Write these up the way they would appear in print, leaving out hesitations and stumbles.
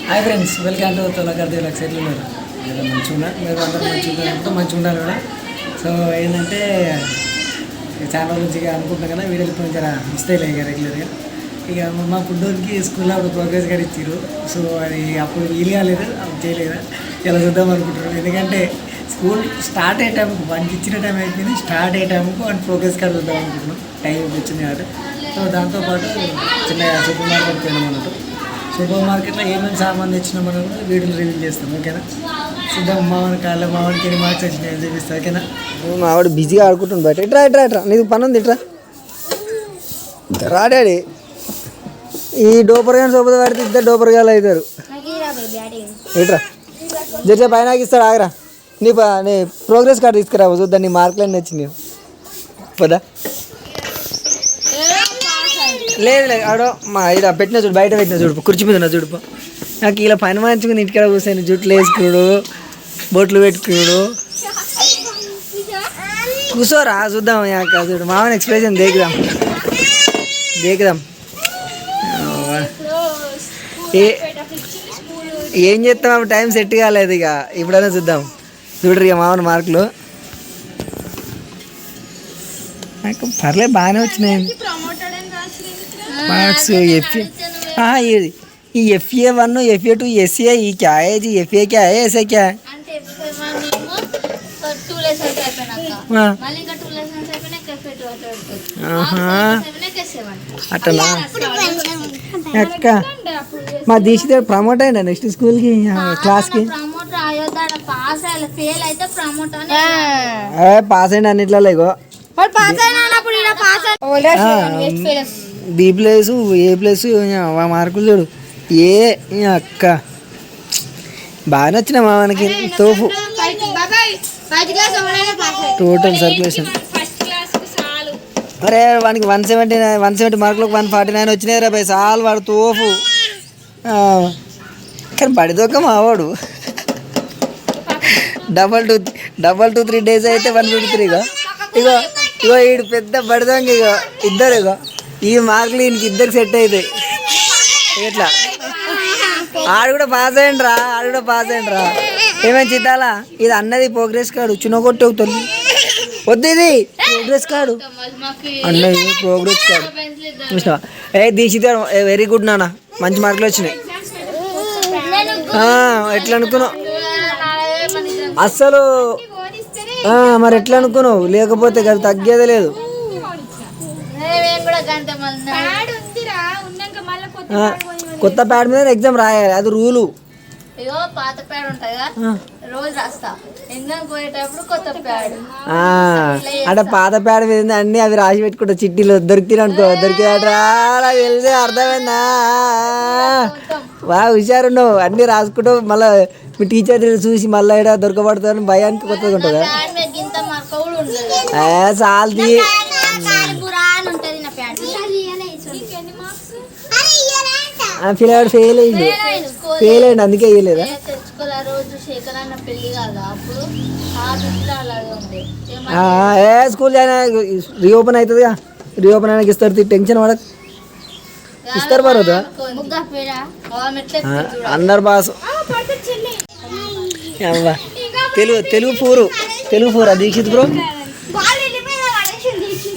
Hi friends, welcome to తొలకర్ది luxury. మంచిగా ఉన్నారు, మీరు అందరూ మంచిగా ఉండాలి కూడా. సో ఏంటంటే చాలా రోజులు నుంచి అనుకుంటున్నాం కదా, వీడియోలు కొంచెం వస్తాయి ఇక రెగ్యులర్గా. ఇక మా ఫుడ్కి స్కూల్లో అప్పుడు ప్రోగ్రెస్ కార్డు ఇచ్చారు. సో అది అప్పుడు వీలు కాలేదు, అప్పుడు చేయలేదు. ఇలా చూద్దాం అనుకుంటున్నాను. ఎందుకంటే స్కూల్ స్టార్ట్ అయ్యే టైంకు వానికి ఇచ్చిన టైం అయిపోయింది, స్టార్ట్ అయ్యే టైంకు వాడిని ప్రోగ్రెస్ కార్డు చూద్దాం అనుకుంటున్నాం. టైం వచ్చింది కాబట్టి. సో దాంతోపాటు చిన్న సూపర్ మార్కెట్ పోయినాం అన్నట్టు. సూపర్ మార్కెట్లో ఏమేమి సామాన్ తెచ్చినా మనం వీడియోలు రివ్యూ చేస్తాం, ఓకేనా? చూద్దాం. మావాడికి ఎన్ని మార్క్స్ వచ్చినాయి చూపిస్తా, ఓకేనా? మావాడు బిజీగా ఆడుకుంటుంది బయట. ఇట్రా ఇట్రా ఇట్రా, నీకు పని ఉంది, ఇట్రా రా డాడీ. ఈ డోపర్గాని సోపతి పడితే ఇద్దరు డోపర్గాలు అవుతారు. ఇట్రా జర పైన ఇస్తాడు, ఆగరా. నీ ప్రోగ్రెస్ కార్డు తీసుకురావు, చూద్దాం నీ మార్కులు అన్నీ వచ్చినాయి. పదా లేదు లేదు ఆడో మా ఇక్కడ పెట్టిన చూడు, బయట పెట్టిన చూడు, కుర్చీ మీద ఉన్న చూడు. నాకు ఇలా పని మంచుకుని ఇంటికాడ కూర్చొని జుట్లు వేసుకున్నాడు, బొట్లు పెట్టుకున్నాడు. కూర్చోరా చూద్దాం. యాక చూడు మామని ఎక్స్ప్రెషన్ దేకుదాం. ఏం చేస్తాం, అప్పుడు టైం సెట్ కాలేదు. ఇక ఇప్పుడైనా చూద్దాం. చూడరు ఇక మామని మార్కులు నాకు పర్లేదు, బాగానే వచ్చినాయి మార్క్స్. ये FA1 FA2 SA ये क्या है जी? FA क्या है, ऐसा क्या है? అట్టనా అక్క మా దీక్షిత ప్రమోట్ అయినా నెక్స్ట్ స్కూల్కి క్లాస్కి పాస్ అయినా అన్నిట్లో లేగో. B+ A+ మార్కులు చూడు. అక్క బాగా నచ్చిన మామకి తోపు. టోటల్ సర్క్యులేషన్ అరే వానికి 170 మార్కులకు 149 వచ్చినాయి రా భయ్. సాల్ వాడు తోపు. కానీ పడిదొక్క మావాడు. డబల్ టూ 3 days అయితే 153. ఇగో ఈడు పెద్ద పడిదొంగ. ఇద్దరు ఈ మార్కులు ఈయనకి ఇద్దరికి సెట్ అవుతాయి. ఎట్లా ఆడు కూడా పాస్ అయ్యండ్రా. ఏమేమి చిట్టాలా? ఇది అన్నది ప్రోగ్రెస్ కార్డు, చిన్నగొట్టి అవుతుంది. వద్దు ఇది ప్రోగ్రెస్ కార్డు అన్నది, ప్రోగ్రెస్ కార్డు చూసినావా? దీక్షిత వెరీ గుడ్ నాన్న, మంచి మార్కులు వచ్చినాయి. ఎట్లా అనుకున్నావు అస్సలు? మరి ఎట్లా అనుకున్నావు? లేకపోతే కదా తగ్గేదే లేదు. కొత్త ప్యాడ్ మీద ఎగ్జామ్ రాయాలి, అది రూలు. అంటే పాత ప్యాడ్ మీద అన్ని అవి రాసి పెట్టుకుంటా, చిట్టీలు దొరికితే అనుకో. దొరికిదట్రా తెలిసి అర్థమైందా? బాగా హుషారున్నావు, అన్ని రాసుకుంటావు. మళ్ళీ మీ టీచర్ చూసి మళ్ళీ ఇక్కడ దొరకబడుతుందని భయానికి కొత్తగా ఉంటుంది. చాలది పిల్లవాడు ఫెయిల్ అయ్యింది, అందుకే వేయలేదా? స్కూల్ జాయిన్ రీఓపెన్ అవుతుందిగా, రీఓపెన్ అయినా ఇస్తారు. టెన్షన్ పడక ఇస్తారు పర్వతా. అందరు boss Telugu four Dikshit bro.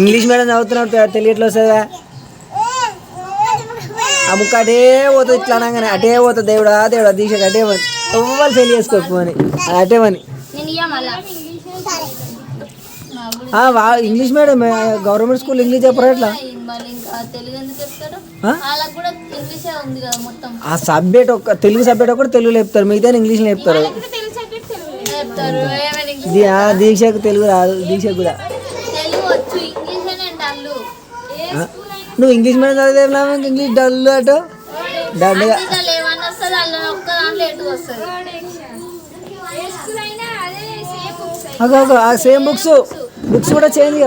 English medium చదువుతున్నాడు, తెలియట్లో వస్తుందా? ఆ ముక్క అటే పోతుంది, ఇట్లా అనగానే అటే పోతుంది. దేవుడా దీక్షకు అటే పని, ఎవ్వరు ఫెయిల్ చేసుకోకపోని అటే పని. English medium government school English చెప్పరా? ఎట్లా ఆ సబ్జెక్ట్ తెలుగు సబ్జెక్ట్ ఒకటి తెలుగులో చెప్తారు, మిగతా ఇంగ్లీష్లో చెప్తారు. దీక్షకు తెలుగు రాదు. దీక్షకు కూడా నువ్వు ఇంగ్లీష్ మీడియం చదివేలా? ఇంగ్లీష్ డల్ అటు దండగా. సేమ్ బుక్స్ కూడా చేంజ్.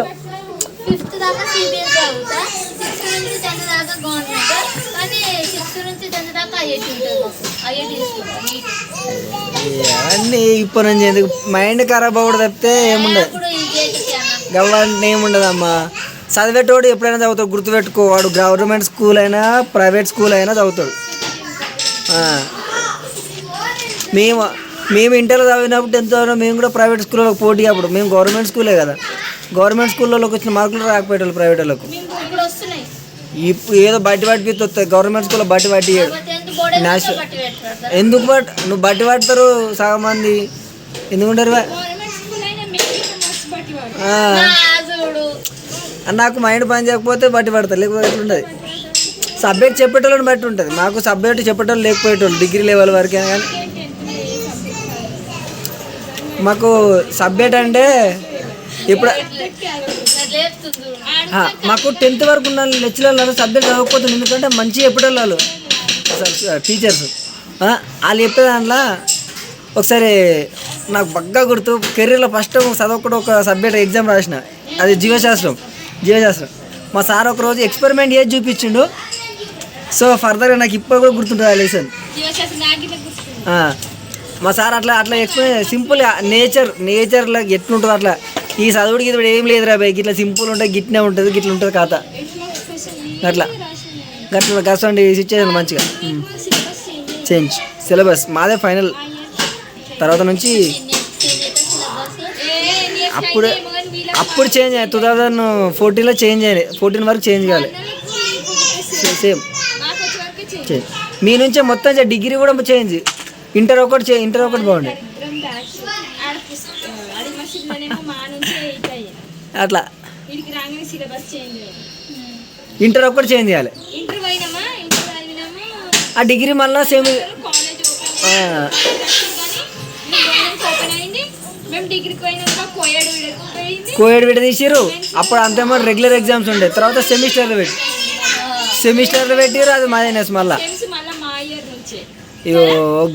అన్నీ ఇప్పటి నుంచి ఎందుకు మైండ్ ఖరాబ్ అవ్వడం తప్పితే ఏముండదు. గవర్నమెంట్ ఏముండదమ్మా. చదివేటోడు ఎప్పుడైనా చదువుతాడు, గుర్తుపెట్టుకో. వాడు గవర్నమెంట్ స్కూల్ అయినా ప్రైవేట్ స్కూల్ అయినా చదువుతాడు. మేము మేము ఇంటర్లో చదివినప్పుడు 10th మేము కూడా ప్రైవేట్ స్కూల్లో పోటీ. అప్పుడు మేము గవర్నమెంట్ స్కూలే కదా, గవర్నమెంట్ స్కూళ్ళలోకి వచ్చిన మార్కులు రాకపోయేటోళ్ళు ప్రైవేట్ వాళ్ళకు. ఇప్పుడు ఏదో బట్టి పట్టిపిస్తే వస్తాయి, గవర్నమెంట్ స్కూల్లో బట్టి పట్టియాడు. ఎందుకు నువ్వు బట్టి పడతారు సగం మంది ఎందుకుంటారు? నాకు మైండ్ పని చేయకపోతే బట్టి పడతారు, లేకపోతే ఎట్లుంటుంది. సబ్జెక్ట్ చెప్పేటోళ్ళని బట్టి ఉంటుంది. మాకు సబ్జెక్ట్ చెప్పేటోళ్ళు లేకపోయేటోళ్ళు డిగ్రీ లెవెల్ వరకే. కానీ మాకు సబ్జెక్ట్ అంటే ఇప్పుడు మాకు 10th వరకు ఉన్న లెక్చరర్లు సబ్జెక్ట్ చదవకపోతుంది. ఎందుకంటే మంచిగా చెప్పేటోళ్ళు టీచర్స్. వాళ్ళు చెప్పే దాంట్లో ఒకసారి నాకు బాగా గుర్తు, కెరీర్లో ఫస్ట్ చదవకుండా ఒక సబ్జెక్ట్ ఎగ్జామ్ రాసిన, అది జీవశాస్త్రం. మా సార్ ఒకరోజు ఎక్స్పెరిమెంట్ చేసి చూపించిండు. సో ఫర్దర్గా నాకు ఇప్పుడు కూడా గుర్తుంటుంది ఆ లెసన్. మా సార్ అట్లా ఎక్స్ప్లెయిన్ సింపుల్గా నేచర్లో ఎట్లుంటుంది అట్లా. ఈ చదువుడికి ఇది ఏం లేదురా బాయ్, ఇట్లా సింపుల్ ఉంటుంది, గిట్నే ఉంటుంది, గిట్ల ఉంటుంది కథ. అట్లా గసండి సిచ్యువేషన్ మంచిగా చేంజ్. సిలబస్ మాదే ఫైనల్, తర్వాత నుంచి అప్పుడు చేంజ్ అయ్యాయి. 2014లో చేంజ్ అయ్యాయి, 14 వరకు చేంజ్ కావాలి. సేమ్ మీ నుంచే మొత్తం డిగ్రీ కూడా చేంజ్. ఇంటర్ ఒకటి బాగుండే అట్లా. ఇంటర్ ఒకటి చేంజ్ చేయాలి, ఆ డిగ్రీ మళ్ళీ సేమ్. కోయడ్ విడదీసారు. అప్పుడు అంతేమో రెగ్యులర్ ఎగ్జామ్స్ ఉండే, తర్వాత సెమిస్టర్లు పెట్టారు. అది మైనస్ మళ్ళా ఇగో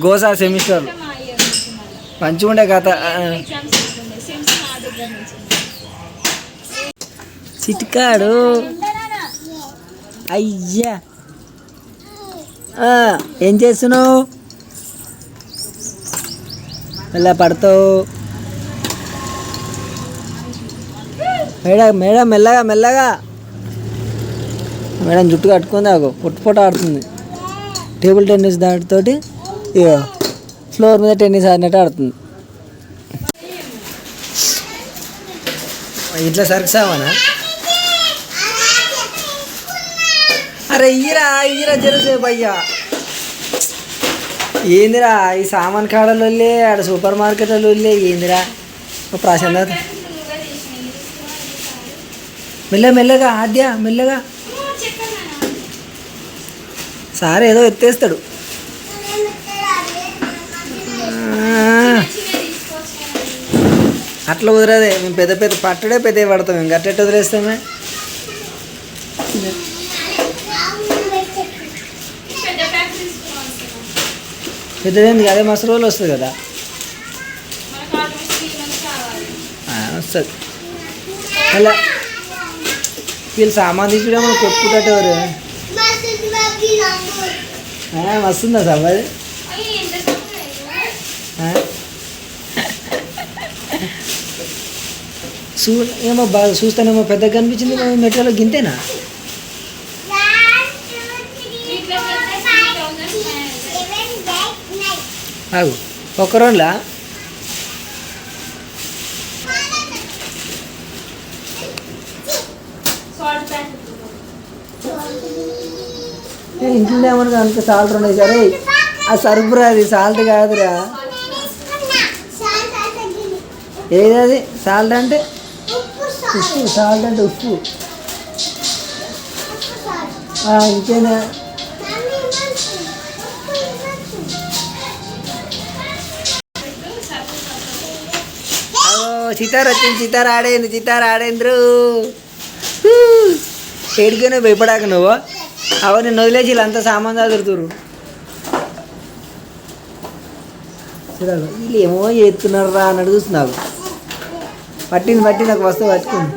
గోసా సెమిస్టర్లు మంచిగా ఉండే కథ. చిట్కాడు అయ్యా ఏం చేస్తున్నావు? ఎలా పడతావు మేడం? మెల్లగా మేడం జుట్టు కట్టుకుంది, ఆగో పొట్టు ఆడుతుంది. టేబుల్ టెన్నిస్ దాటితోటి ఇక ఫ్లోర్ మీద టెన్నిస్ ఆడినట్టు ఆడుతుంది. ఇంట్లో సరిసావానా? అరే ఇయ్యరా జరసేపు అయ్యా. ఏందిరా ఈ సామాన్ కాడలు వెళ్ళే ఆడ సూపర్ మార్కెట్లో వెళ్ళే ఏందిరా ప్రశాంతత. మెల్లగా ఆద్య మెల్లగా. సార్ ఏదో ఎత్తేస్తాడు. అట్లా కుదరదే, మేము పెద్ద పట్టుడే పెద్దవి పడతాం. మేము గట్టెట్టు వదిలేస్తామే. పెద్దదేంది అదే మస్తు రోజులు వస్తుంది కదా, వస్తుంది. అలా వీళ్ళు సామాన్ తీసుకుంటే కొట్టుకుంటారు. మస్తుందా సార్ అది? ఏమో బాగా చూస్తానేమో పెద్దగా కనిపించింది. మెట్రోలో గింతేనా? అవు ఒక్క రోజులా ఇంట్లో ఏమన్నా అంత సాల్ట్ ఉన్నాయి. సరే ఆ సరుకురా, అది సాల్ట్ కాదురా. ఏదది సాల్ట్ అంటే? ఉప్పు. సాల్ట్ అంటే ఉప్పు. ఇంకేనా? చితార్ వచ్చింది, చితార్ ఆడేంద్రు. ఏడికైనా భయపడాక నువ్వు. అవ నేను వదిలేసి వీళ్ళంతా సామాన్ చదువుతురు. వీళ్ళు ఏమో చేస్తున్నారా అని అడుగుతున్నావు. పట్టింది నాకు వస్తువు పట్టుకుంది.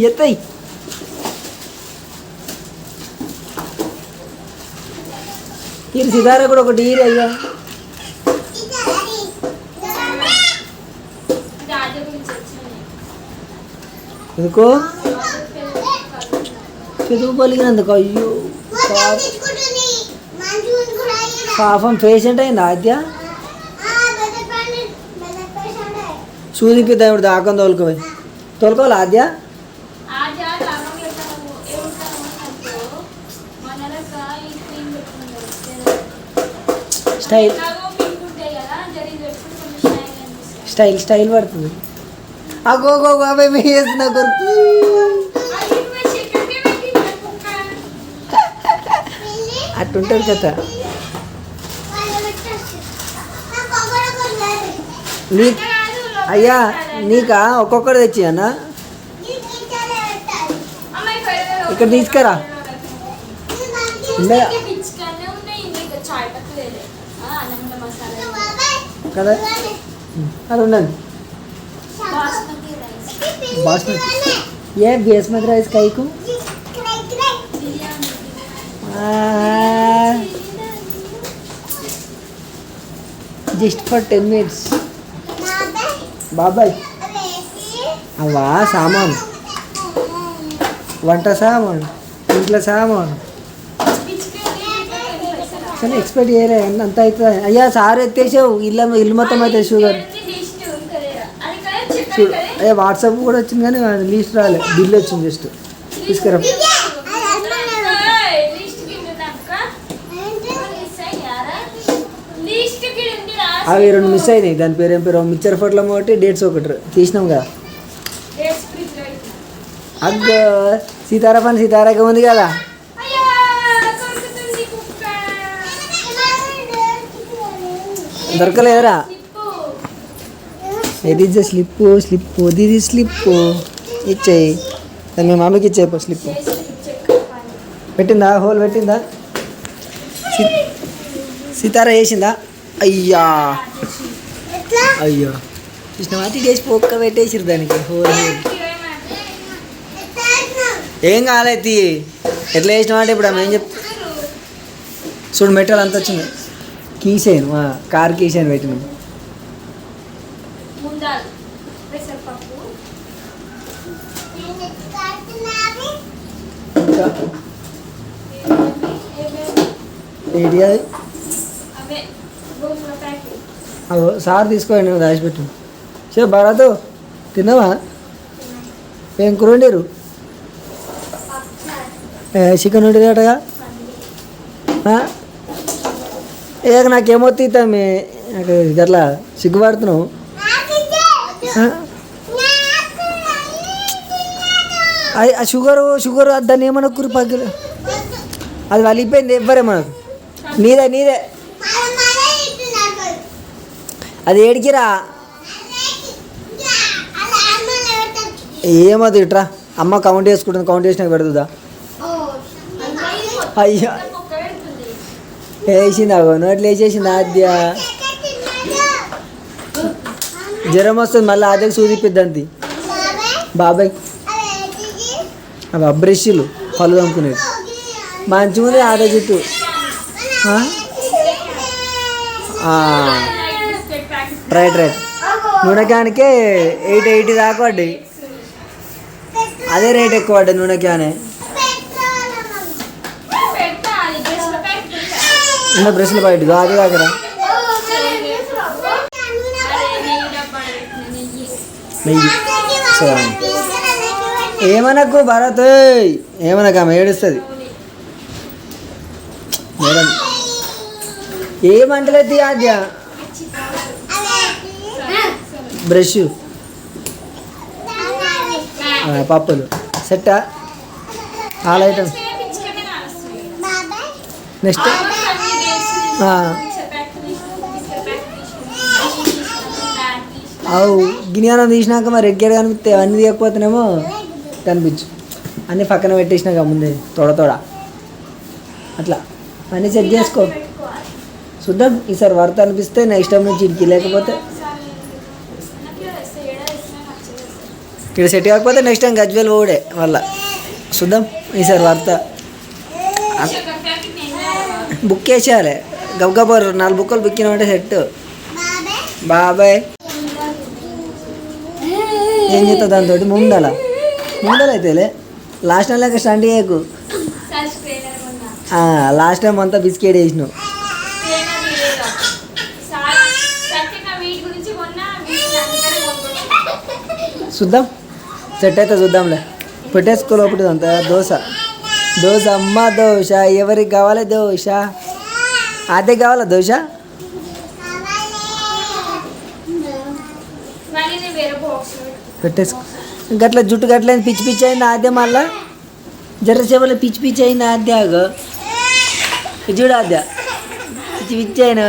ఎత్తయి ఈ సితారా కూడా ఒకటి ఈరు అయ్యా. ఎందుకో చదువు పలికినందుకు. అయ్యో పాపం పేషెంట్ అయింది ఆద్య చూదిపిద్దాం ఇప్పుడు దాకం తోలుకోవాలి ఆద్య స్టైల్ స్టైల్ స్టైల్ పడుతుంది అగో గో బాబాయ్ మీ వేసిన కొరకు అట్టుంటుంది కదా నీ అయ్యా నీకా ఒక్కొక్కటి తెచ్చి అన్న ఇక్కడ తీసుకురా కదా అది ఉండండి బాస్మతి ఏ బాస్మతి రైస్ కైకు జస్ట్ ఫర్ 10 minutes బాబాయ్ అవా సామాన్ వంట సామాన్ ఇంట్లో సామాన్ కానీ ఎక్స్పెక్ట్ చేయలే అంత అవుతుంది అయ్యా సార్ ఎత్తేసావు ఇల్లు మొత్తం అవుతుంది షుగర్ చూడు అయ్యా వాట్సాప్ కూడా వచ్చింది కానీ లీస్ట్ రాలే బిల్ వచ్చింది జస్ట్ తీసుకురా అవి 2 మిస్ అయినాయి దాని పేరు ఏం పేరు మిక్చర్ ఫోటోలో ఒకటి డేట్స్ ఒకటి తీసినాం కదా అగ్గ సీతారా పని సీతారాగా ఉంది కదా దొరకలేదురా ఇది స్లిప్ ఇది స్లిప్ ఇచ్చేయి మీ మమ్మీకి ఇచ్చేయి స్లిప్ పెట్టిందా హోల్ పెట్టిందా సీతారా వేసిందా అయ్యా అయ్యో కృష్ణ మాటి చేసి పొక్క పెట్టేసిరు దానికి హోల్ ఏం కాలేదు ఎట్లా వేసిన మాట ఇప్పుడు ఆమె ఏం చెప్ చూడు మెటల్ అంత వచ్చింది కీసేను కార్ కీసేను పెట్టినాం ఏంటి అది అదో సార్ తీసుకోండి నువ్వు దాచిపెట్టు సే భారత్ తిన్నావా ఏం కూర వండారు చికెన్ వండినట్టుగా నాకేమో తీద్దామే నాకు అట్లా సిగ్గుపడుతున్నావు అది షుగర్ దాన్ని ఏమన్నా కూర పగ్గిలు అది వలిగిపోయింది ఎవ్వరే మనకు నీదే అది ఏడికిరా ఏమది ఇట్రా అమ్మ కౌంట్ చేసుకుంటుంది కౌంట్ చేసినాక పెడుతుందా అయ్యా వేసింది అగో నోట్లు వేసేసింది ఆద్య జ్వరం వస్తుంది మళ్ళీ ఆద్యకి సూదిపిద్దంతి బాబాయ్ అవి బ్రష్లు పళ్ళు తమ్ముకునేది మంచిగా ఉంది ఆద్య చుట్టూ రైట్ నూనె క్యాన్కే 880 దాకా పడ్డాయి అదే రేట్ ఎక్కువ పడ్డది నూనె క్యానే ఉన్న బ్రష్లు బయట అది కాకరా నెయ్యి ఏమనకు భరత్ ఏమనక ఆమె ఏడుస్తుంది మేడం ఏమంటలేదు ఆద్య బ్రష్ పప్పులు సెట్టా ఆల్ ఐటమ్స్ నెక్స్ట్ అవు గిన్నెనం తీసినాక మరి రెగ్యులర్ కనిపిస్తే అన్నీ తీయకపోతేనేమో కనిపించు అన్నీ పక్కన పెట్టేసినాక ముందే తోడ అట్లా అన్నీ సెట్ చేసుకో చూద్దాం ఈసారి వర్త అనిపిస్తే నెక్స్ట్ టైం నుంచి ఇడికి లేకపోతే ఇక్కడ సెట్ కాకపోతే నెక్స్ట్ టైం గజ్వేల్ ఓడే మళ్ళా చూద్దాం ఈసారి వర్త బుక్ చేసేయాలి గబగబా 4 బుక్కలు బుక్కినామంటే సెట్ బాబాయ్ ఏం చేస్తావు దాంతో ముందల అయితేలే లాస్ట్ నెలకి స్టాండ్ చేయకు లాస్ట్ టైం అంతా బిస్కెట్ వేసినావు. చూద్దాం సెట్ అయితే చూద్దాంలే. పెట్టేసుకో లోపల అంత దోశ అమ్మ దోశ ఎవరికి కావాలి దోశ? అదే కావాలా దోశ? పెట్టేసుకో. గట్ల జుట్టు గట్ల పిచ్చి పిచ్చి అయింది అదే మళ్ళా జర్రసేపట్లో పిచ్చి పిచ్చి అయింది అదే చూడు అదే పిచ్చి పిచ్చి అయిన